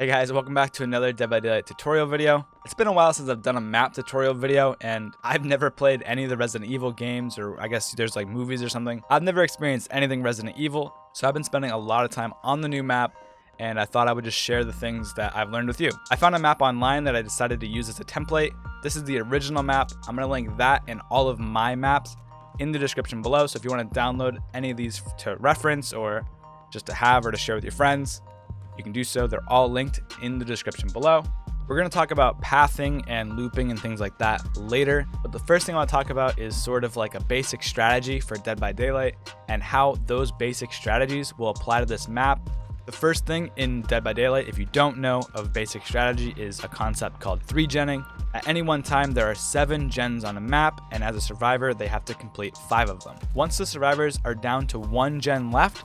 Hey guys, welcome back to another Dead by Daylight tutorial video. It's been a while since I've done a map tutorial video, and I've never played any of the Resident Evil games, or I guess there's like movies or something. I've never experienced anything Resident Evil, so I've been spending a lot of time on the new map, and I thought I would just share the things that I've learned with you. I found a map online that I decided to use as a template. This is the original map. I'm going to link that and all of my maps in the description below, so if you want to download any of these to reference or just to have or to share with your friends, you can do so. They're all linked in the description below. We're going to talk about pathing and looping and things like that later, but the first thing I want to talk about is sort of like a basic strategy for Dead by Daylight and how those basic strategies will apply to this map. The first thing in Dead by Daylight, if you don't know of basic strategy, is a concept called 3-genning. At any one time, there are 7 gens on a map, and as a survivor, they have to complete 5 of them. Once the survivors are down to 1 gen left,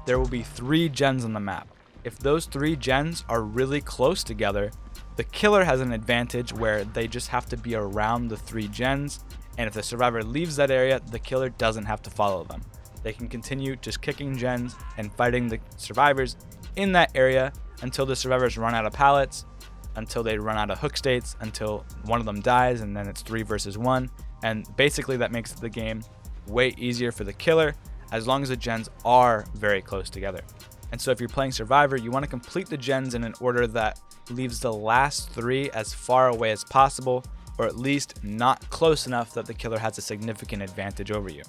there will be 3 gens on the map. If those 3 gens are really close together, the killer has an advantage where they just have to be around the 3 gens, and if the survivor leaves that area, the killer doesn't have to follow them. They can continue just kicking gens and fighting the survivors in that area until the survivors run out of pallets, until they run out of hook states, until one of them dies, and then it's 3 versus 1. And basically that makes the game way easier for the killer as long as the gens are very close together. And so if you're playing Survivor, you want to complete the gens in an order that leaves the last 3 as far away as possible, or at least not close enough that the killer has a significant advantage over you.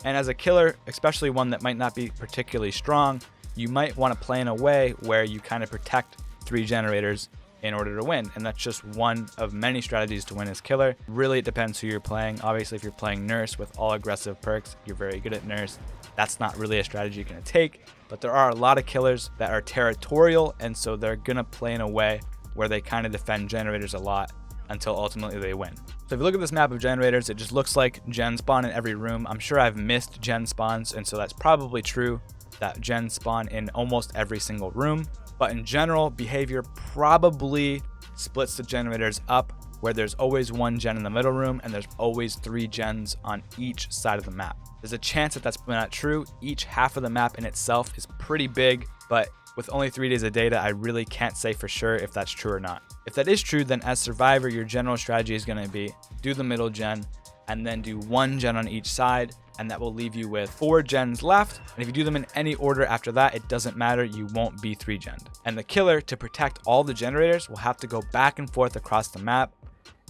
And as a killer, especially one that might not be particularly strong, you might want to play in a way where you kind of protect 3 generators in order to win. And that's just one of many strategies to win as killer. Really, it depends who you're playing. Obviously, if you're playing Nurse with all aggressive perks, you're very good at Nurse. That's not really a strategy you're going to take. But there are a lot of killers that are territorial, and so they're going to play in a way where they kind of defend generators a lot until ultimately they win. So if you look at this map of generators, it just looks like gen spawn in every room. I'm sure I've missed gen spawns, and so that's probably true that gen spawn in almost every single room. But in general, behavior probably splits the generators up where there's always 1 gen in the middle room and there's always 3 gens on each side of the map. There's a chance that that's not true. Each half of the map in itself is pretty big, but with only 3 days of data, I really can't say for sure if that's true or not. If that is true, then as Survivor, your general strategy is going to be do the middle gen and then do 1 gen on each side, and that will leave you with 4 gens left. And if you do them in any order after that, it doesn't matter, you won't be 3-gened. And the killer, to protect all the generators, will have to go back and forth across the map,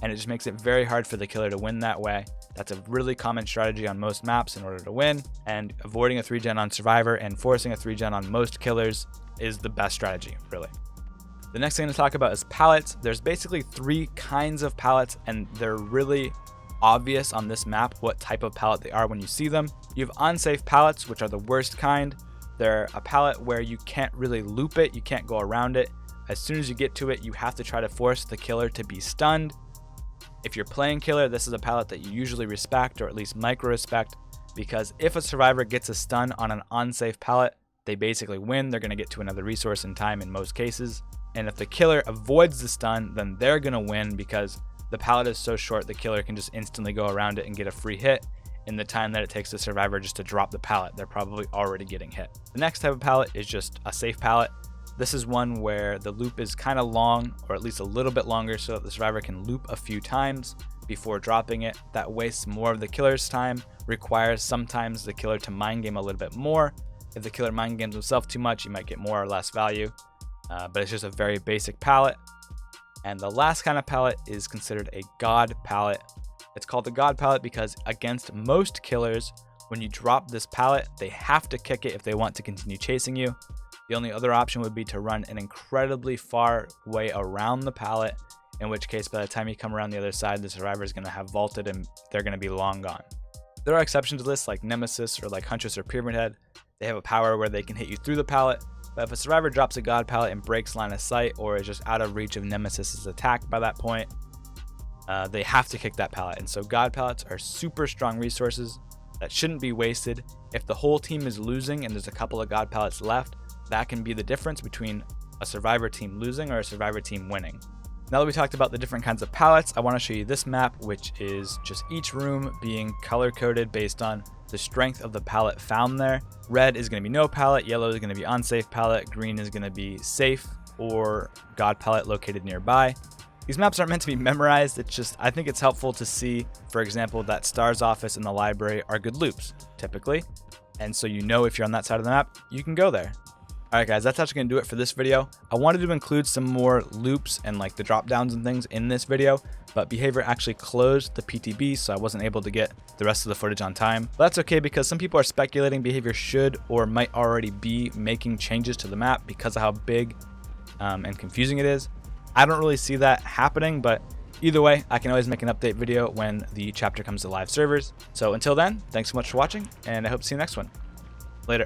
and it just makes it very hard for the killer to win that way. That's a really common strategy on most maps in order to win, and avoiding a 3-gen on Survivor and forcing a 3-gen on most killers is the best strategy, really. The next thing to talk about is pallets. There's basically 3 kinds of pallets, and they're really obvious on this map what type of pallet they are when you see them. You have unsafe pallets, which are the worst kind. They're a pallet where you can't really loop it, you can't go around it. As soon as you get to it, you have to try to force the killer to be stunned. If you're playing killer, this is a pallet that you usually respect, or at least micro respect, because if a survivor gets a stun on an unsafe pallet, they basically win. They're going to get to another resource in time in most cases. And if the killer avoids the stun, then they're going to win because the pallet is so short the killer can just instantly go around it and get a free hit in the time that it takes the survivor just to drop the pallet. They're probably already getting hit. The next type of pallet is just a safe pallet. This is one where the loop is kind of long, or at least a little bit longer, so that the survivor can loop a few times before dropping it. That wastes more of the killer's time, requires sometimes the killer to mind game a little bit more. If the killer mind games himself too much, you might get more or less value, but it's just a very basic pallet. And the last kind of pallet is considered a god pallet. It's called the god pallet because against most killers, when you drop this pallet, they have to kick it if they want to continue chasing you. The only other option would be to run an incredibly far way around the pallet, in which case by the time you come around the other side, the survivor is going to have vaulted and they're going to be long gone. There are exceptions to this like Nemesis or like Huntress or Pyramid Head. They have a power where they can hit you through the pallet, but if a survivor drops a god pallet and breaks line of sight or is just out of reach of Nemesis's attack by that point, they have to kick that pallet. And so god pallets are super strong resources that shouldn't be wasted. If the whole team is losing and there's a couple of god pallets left, that can be the difference between a survivor team losing or a survivor team winning. Now that we talked about the different kinds of pallets, I want to show you this map, which is just each room being color coded based on the strength of the pallet found there. Red is going to be no pallet, yellow is going to be unsafe pallet, green is going to be safe, or God Pallet located nearby. These maps aren't meant to be memorized, it's just I think it's helpful to see, for example, that Star's office and the library are good loops, typically. And so you know if you're on that side of the map, you can go there. Alright guys, that's actually going to do it for this video. I wanted to include some more loops and like the drop downs and things in this video, but Behavior actually closed the PTB, so I wasn't able to get the rest of the footage on time. But that's okay because some people are speculating Behavior should or might already be making changes to the map because of how big and confusing it is. I don't really see that happening, but either way, I can always make an update video when the chapter comes to live servers. So until then, thanks so much for watching, and I hope to see you next one. Later.